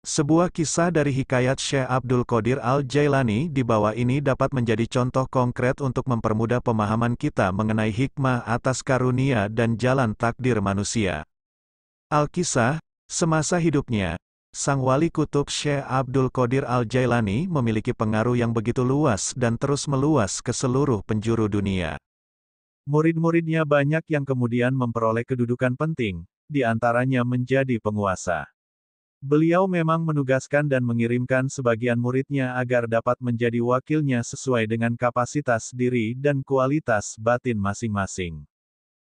Sebuah kisah dari hikayat Syekh Abdul Qadir Al-Jailani di bawah ini dapat menjadi contoh konkret untuk mempermudah pemahaman kita mengenai hikmah atas karunia dan jalan takdir manusia. Al-Kisah, semasa hidupnya, Sang Wali Kutub Syekh Abdul Qadir Al-Jailani memiliki pengaruh yang begitu luas dan terus meluas ke seluruh penjuru dunia. Murid-muridnya banyak yang kemudian memperoleh kedudukan penting, di antaranya menjadi penguasa. Beliau memang menugaskan dan mengirimkan sebagian muridnya agar dapat menjadi wakilnya sesuai dengan kapasitas diri dan kualitas batin masing-masing.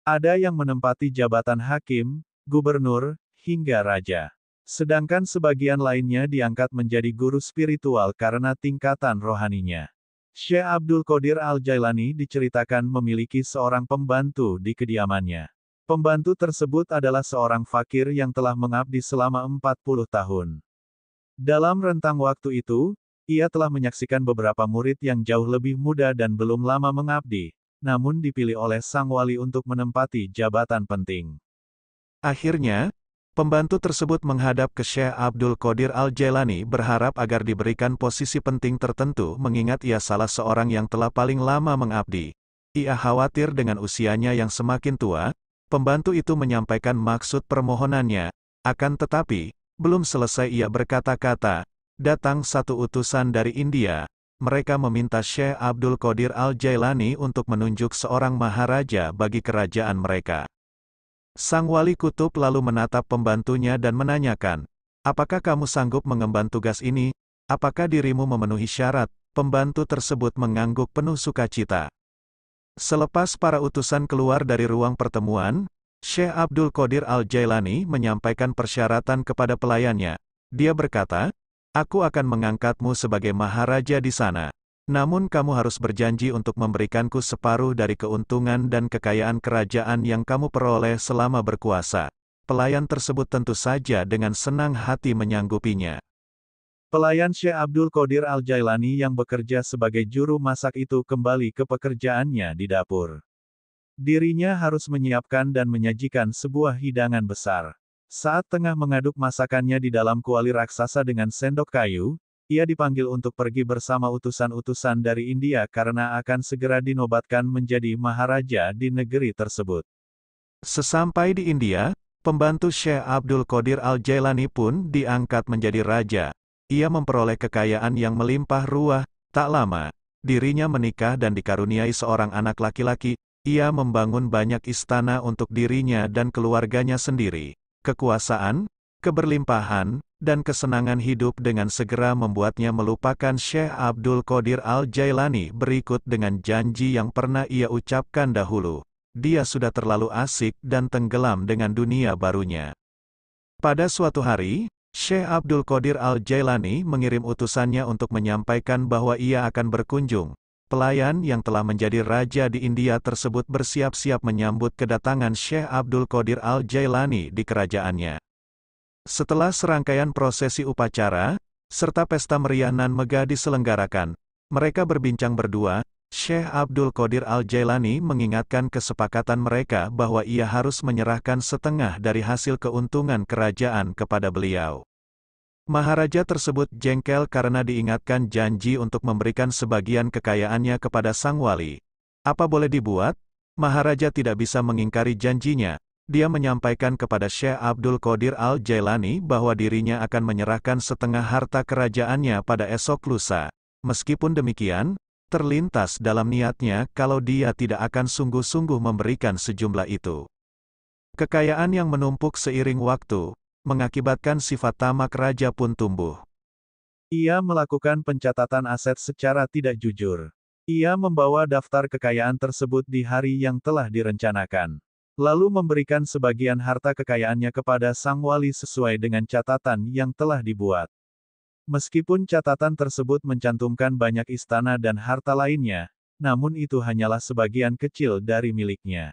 Ada yang menempati jabatan hakim, gubernur, hingga raja. Sedangkan sebagian lainnya diangkat menjadi guru spiritual karena tingkatan rohaninya. Syekh Abdul Qadir Al-Jailani diceritakan memiliki seorang pembantu di kediamannya. Pembantu tersebut adalah seorang fakir yang telah mengabdi selama 40 tahun. Dalam rentang waktu itu, ia telah menyaksikan beberapa murid yang jauh lebih muda dan belum lama mengabdi, namun dipilih oleh sang wali untuk menempati jabatan penting. Akhirnya, pembantu tersebut menghadap ke Syekh Abdul Qadir Al-Jailani berharap agar diberikan posisi penting tertentu mengingat ia salah seorang yang telah paling lama mengabdi. Ia khawatir dengan usianya yang semakin tua. Pembantu itu menyampaikan maksud permohonannya, akan tetapi, belum selesai ia berkata-kata, datang satu utusan dari India. Mereka meminta Syekh Abdul Qadir Al-Jailani untuk menunjuk seorang maharaja bagi kerajaan mereka. Sang Wali Kutub lalu menatap pembantunya dan menanyakan, apakah kamu sanggup mengemban tugas ini? Apakah dirimu memenuhi syarat? Pembantu tersebut mengangguk penuh sukacita. Selepas para utusan keluar dari ruang pertemuan, Syekh Abdul Qadir Al-Jailani menyampaikan persyaratan kepada pelayannya. Dia berkata, aku akan mengangkatmu sebagai maharaja di sana. Namun kamu harus berjanji untuk memberikanku separuh dari keuntungan dan kekayaan kerajaan yang kamu peroleh selama berkuasa. Pelayan tersebut tentu saja dengan senang hati menyanggupinya. Pelayan Syekh Abdul Qadir Al-Jailani yang bekerja sebagai juru masak itu kembali ke pekerjaannya di dapur. Dirinya harus menyiapkan dan menyajikan sebuah hidangan besar. Saat tengah mengaduk masakannya di dalam kuali raksasa dengan sendok kayu, ia dipanggil untuk pergi bersama utusan-utusan dari India karena akan segera dinobatkan menjadi maharaja di negeri tersebut. Sesampai di India, pembantu Syekh Abdul Qadir Al-Jailani pun diangkat menjadi raja. Ia memperoleh kekayaan yang melimpah ruah. Tak lama, dirinya menikah dan dikaruniai seorang anak laki-laki. Ia membangun banyak istana untuk dirinya dan keluarganya sendiri. Kekuasaan, keberlimpahan, dan kesenangan hidup dengan segera membuatnya melupakan Syekh Abdul Qadir Al-Jailani berikut dengan janji yang pernah ia ucapkan dahulu. Dia sudah terlalu asik dan tenggelam dengan dunia barunya. Pada suatu hari, Syekh Abdul Qadir Al-Jailani mengirim utusannya untuk menyampaikan bahwa ia akan berkunjung. Pelayan yang telah menjadi raja di India tersebut bersiap-siap menyambut kedatangan Syekh Abdul Qadir Al-Jailani di kerajaannya. Setelah serangkaian prosesi upacara, serta pesta meriah nan megah diselenggarakan, mereka berbincang berdua. Syekh Abdul Qadir Al-Jailani mengingatkan kesepakatan mereka bahwa ia harus menyerahkan setengah dari hasil keuntungan kerajaan kepada beliau. Maharaja tersebut jengkel karena diingatkan janji untuk memberikan sebagian kekayaannya kepada sang wali. Apa boleh dibuat? Maharaja tidak bisa mengingkari janjinya. Dia menyampaikan kepada Syekh Abdul Qadir Al-Jailani bahwa dirinya akan menyerahkan setengah harta kerajaannya pada esok lusa. Meskipun demikian, terlintas dalam niatnya kalau dia tidak akan sungguh-sungguh memberikan sejumlah itu. Kekayaan yang menumpuk seiring waktu, mengakibatkan sifat tamak raja pun tumbuh. Ia melakukan pencatatan aset secara tidak jujur. Ia membawa daftar kekayaan tersebut di hari yang telah direncanakan. Lalu memberikan sebagian harta kekayaannya kepada sang wali sesuai dengan catatan yang telah dibuat. Meskipun catatan tersebut mencantumkan banyak istana dan harta lainnya, namun itu hanyalah sebagian kecil dari miliknya.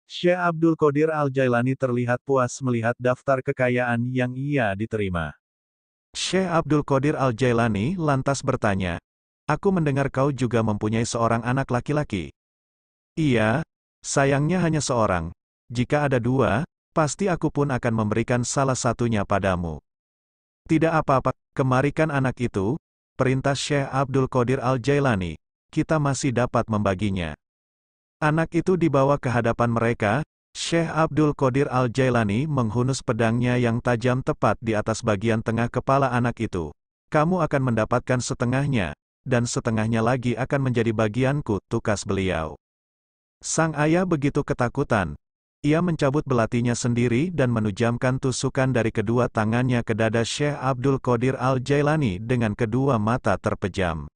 Syekh Abdul Qadir Al-Jailani terlihat puas melihat daftar kekayaan yang ia diterima. Syekh Abdul Qadir Al-Jailani lantas bertanya, aku mendengar kau juga mempunyai seorang anak laki-laki. Iya, sayangnya hanya seorang. Jika ada dua, pasti aku pun akan memberikan salah satunya padamu. Tidak apa-apa, kemarikan anak itu, perintah Syekh Abdul Qadir Al-Jailani, kita masih dapat membaginya. Anak itu dibawa ke hadapan mereka, Syekh Abdul Qadir Al-Jailani menghunus pedangnya yang tajam tepat di atas bagian tengah kepala anak itu. Kamu akan mendapatkan setengahnya, dan setengahnya lagi akan menjadi bagianku, tukas beliau. Sang ayah begitu ketakutan. Ia mencabut belatinya sendiri dan menujamkan tusukan dari kedua tangannya ke dada Syekh Abdul Qadir Al-Jailani dengan kedua mata terpejam.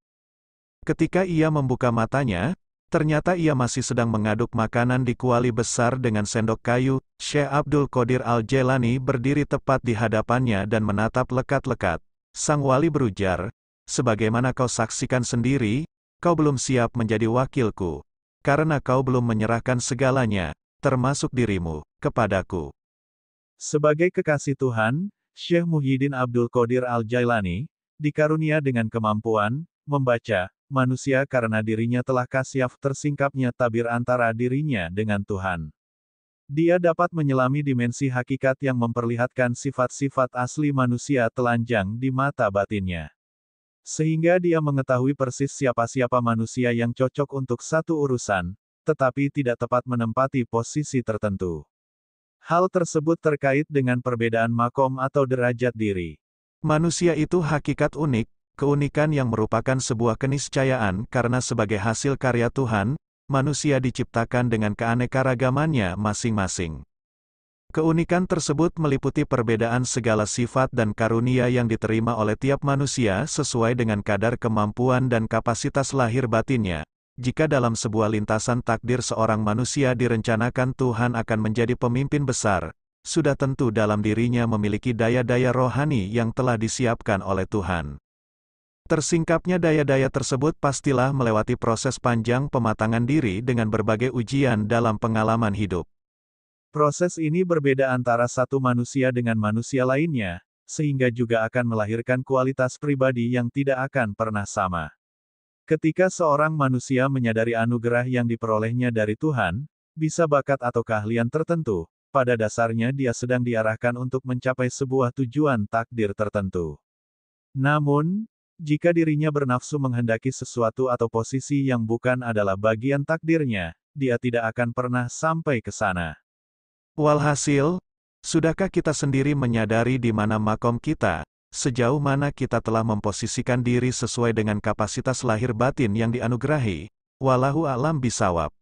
Ketika ia membuka matanya, ternyata ia masih sedang mengaduk makanan di kuali besar dengan sendok kayu. Syekh Abdul Qadir Al-Jailani berdiri tepat di hadapannya dan menatap lekat-lekat. Sang wali berujar, "Sebagaimana kau saksikan sendiri, kau belum siap menjadi wakilku, karena kau belum menyerahkan segalanya, termasuk dirimu, kepadaku." Sebagai kekasih Tuhan, Syekh Muhyiddin Abdul Qadir Al-Jailani dikarunia dengan kemampuan membaca manusia karena dirinya telah kasyaf tersingkapnya tabir antara dirinya dengan Tuhan. Dia dapat menyelami dimensi hakikat yang memperlihatkan sifat-sifat asli manusia telanjang di mata batinnya. Sehingga dia mengetahui persis siapa-siapa manusia yang cocok untuk satu urusan, tetapi tidak tepat menempati posisi tertentu. Hal tersebut terkait dengan perbedaan makom atau derajat diri. Manusia itu hakikat unik, keunikan yang merupakan sebuah keniscayaan karena sebagai hasil karya Tuhan, manusia diciptakan dengan keanekaragamannya masing-masing. Keunikan tersebut meliputi perbedaan segala sifat dan karunia yang diterima oleh tiap manusia sesuai dengan kadar kemampuan dan kapasitas lahir batinnya. Jika dalam sebuah lintasan takdir seorang manusia direncanakan Tuhan akan menjadi pemimpin besar, sudah tentu dalam dirinya memiliki daya-daya rohani yang telah disiapkan oleh Tuhan. Tersingkapnya daya-daya tersebut pastilah melewati proses panjang pematangan diri dengan berbagai ujian dalam pengalaman hidup. Proses ini berbeda antara satu manusia dengan manusia lainnya, sehingga juga akan melahirkan kualitas pribadi yang tidak akan pernah sama. Ketika seorang manusia menyadari anugerah yang diperolehnya dari Tuhan, bisa bakat atau keahlian tertentu, pada dasarnya dia sedang diarahkan untuk mencapai sebuah tujuan takdir tertentu. Namun, jika dirinya bernafsu menghendaki sesuatu atau posisi yang bukan adalah bagian takdirnya, dia tidak akan pernah sampai ke sana. Walhasil, sudahkah kita sendiri menyadari di mana makom kita? Sejauh mana kita telah memposisikan diri sesuai dengan kapasitas lahir batin yang dianugerahi? Wallahu a'lam bishawab.